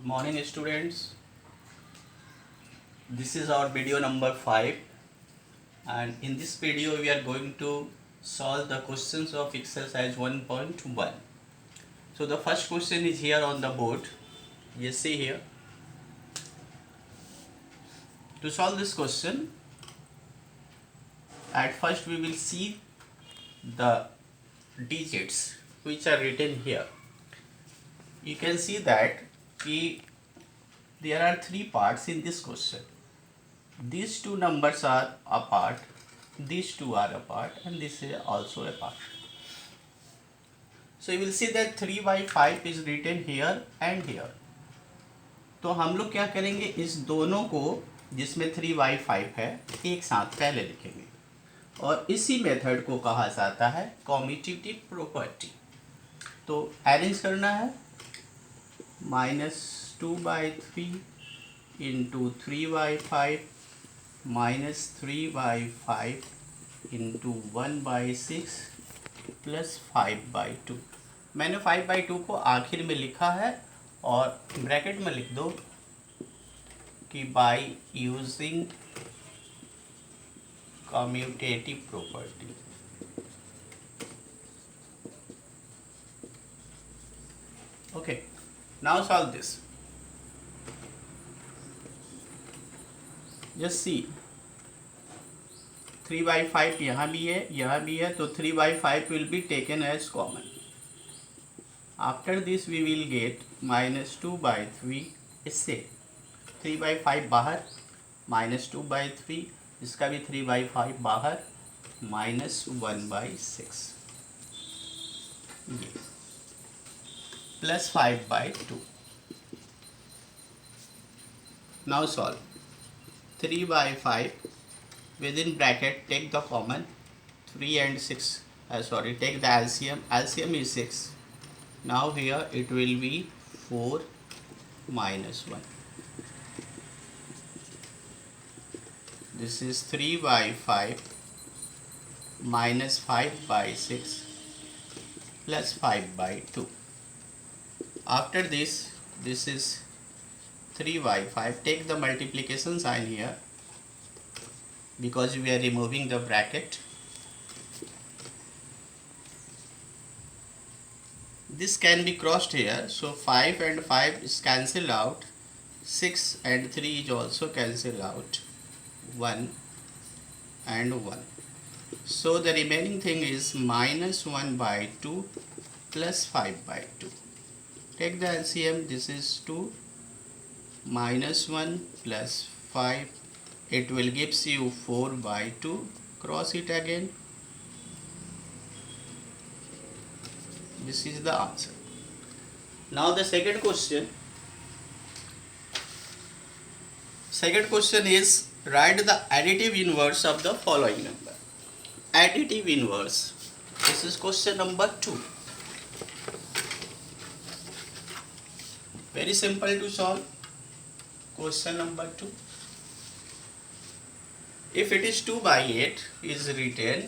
Morning students, this is our video number 5, and in this video we are going to solve the questions of exercise 1.1. So the first question is here on the board. You see here. To solve this question, at first we will see the digits which are written here. You can see that there are three parts in this question. These two numbers are apart, these two are apart, and this is also apart. So you will see that 3/5 is written here and here. तो हम लोग क्या करेंगे, इस दोनों को जिसमें 3/5 है एक साथ पहले लिखेंगे, और इसी मेथड को कहा जाता है कॉम्यूटेटिव प्रॉपर्टी. तो अरेंज करना है. -2/3 इंटू 3/5 -3/5 इंटू 1/6 प्लस 5/2. मैंने 5/2 को आखिर में लिखा है, और ब्रैकेट में लिख दो कि by using commutative property. Okay, now solve this. Just see 3/5 यहाँ भी है, यहाँ भी है, तो 3/5 will be taken as common. After this we will get -2/3. इससे 3/5 बाहर, -2/3, इसका भी 3/5 बाहर, -1/6, ये plus 5/2. Now solve. 3/5 within bracket take the common. 3 and 6, take the LCM is 6. Now here it will be 4 minus 1. This is 3/5 minus 5/6 plus 5/2. After this is 3/5. Take the multiplication sign here because we are removing the bracket. This can be crossed here, so 5 and 5 is cancelled out. 6 and 3 is also cancelled out. 1 and 1. So the remaining thing is -1/2 plus 5/2. Take the LCM. This is 2 minus 1 plus 5. It will gives you 4/2. Cross it again. This is the answer. Now the second question. Second question is, write the additive inverse of the following number. Additive inverse. This is question number 2. Very simple to solve. Question number 2. If it is 2/8 is written,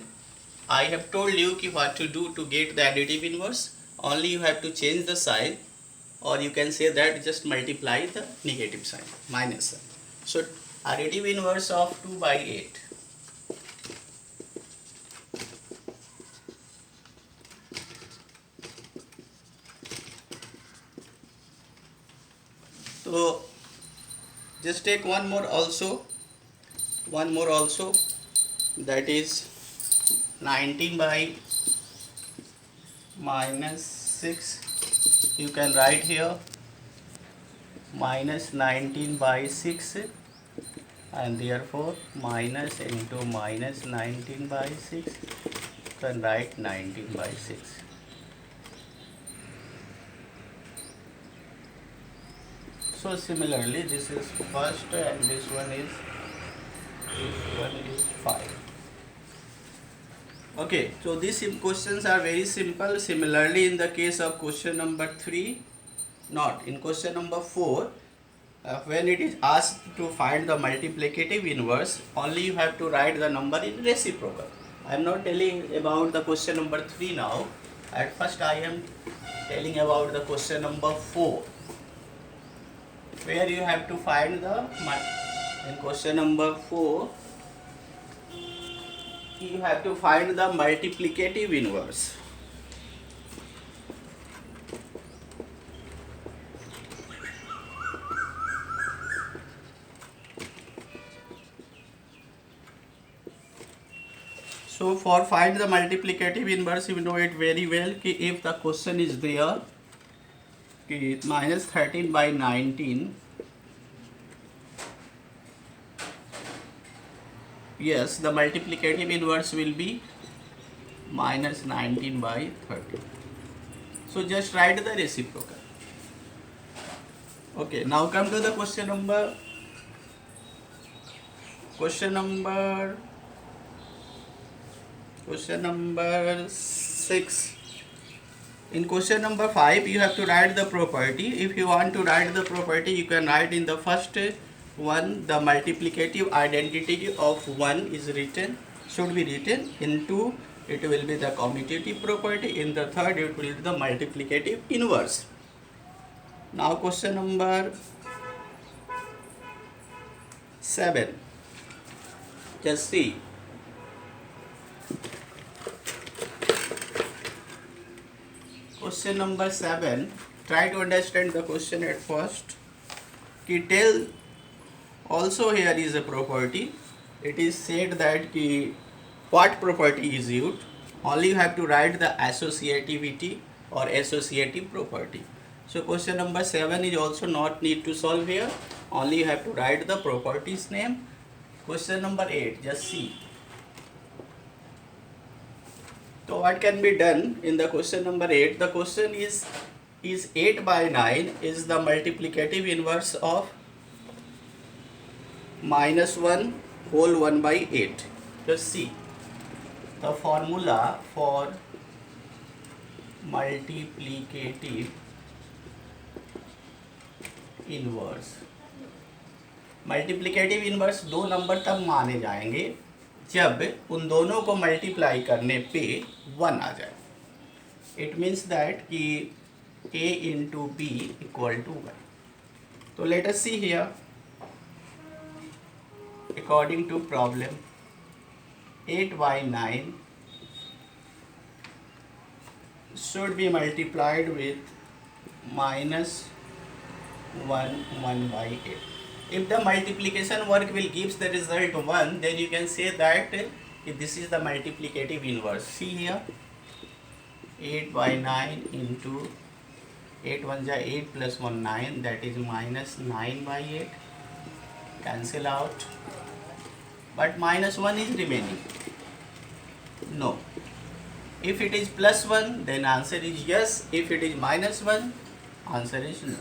I have told you what to do to get the additive inverse. Only you have to change the sign, or you can say that just multiply the negative sign, minus sign. So additive inverse of 2/8. So just take one more also, that is 19/6. You can write here -19/6, and therefore minus into -19/6, you can write 19/6. So similarly, this is first, and this one is 5. Okay, so these questions are very simple. Similarly, in the case of question number 3, not in question number 4, when it is asked to find the multiplicative inverse, only you have to write the number in reciprocal. I am not telling about the question number 3 now. At first I am telling about the question number 4. where you have to find the in question number 4 you have to find the multiplicative inverse. So for find the multiplicative inverse, you know it very well कि if the question is there कि minus 13 by 19, yes, the multiplicative inverse will be minus 19 by 13. So just write the reciprocal. Okay, now come to the question number 6. In question number 5, you have to write the property. If you want to write the property, you can write in the first one, the multiplicative identity of 1 should be written. In 2, it will be the commutative property. In the third, it will be the multiplicative inverse. Now question number 7. Just see. Question number 7. Try to understand the question at first. Tell, also here is a property. It is said that what property is used. Only you have to write the associativity or associative property. So question number 7 is also not need to solve here. Only you have to write the property's name. Question number 8. Just see. So what can be done in the question number 8? The question is 8 by 9 is the multiplicative inverse of minus 1 whole 1 by 8. Just see. The formula for multiplicative inverse. Multiplicative inverse दो number तब माने जाएंगे जब उन दोनों को multiply करने पे 1 आ जाए. इट मीन्स दैट कि a into B equal to 1. तो let us see here. According to problem 8 by 9 should be multiplied with minus 1 by 8. If the multiplication work will gives the result 1, then you can say that this is the multiplicative inverse. See here, 8 by 9 into 8 1 ja 8 plus 1 9, that is minus 9 by 8. Cancel out, but minus 1 is remaining. No. If it is plus 1, then answer is yes. If it is minus 1, answer is no.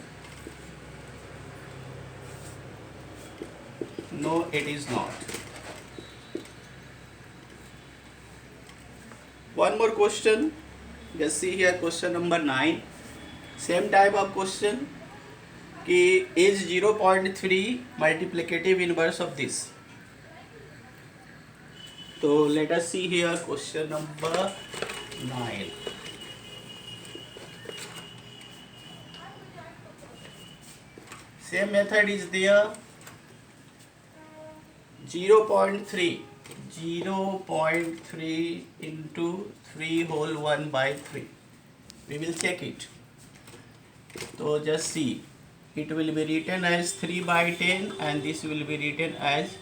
No, it is not. One more question. Just see here, question number 9. Same type of question. Is 0.3 multiplicative inverse of this? So let us see here, question number 9. Same method is there. 0.3 into 3 whole 1 by 3. We will check it. So just see, it will be written as 3 by 10 and this will be written as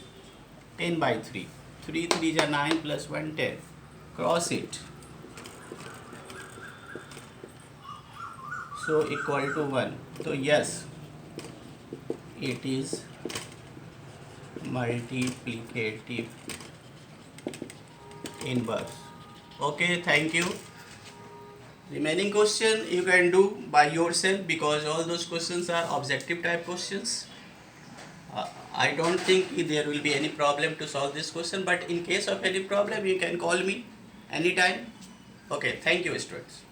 10 by 3. 3 3 is 9 plus 1 10. Cross it. So equal to 1. So yes, it is multiplicative inverse. Okay, thank you. Remaining question you can do by yourself because all those questions are objective type questions. I don't think there will be any problem to solve this question, but in case of any problem you can call me anytime. Okay, thank you students.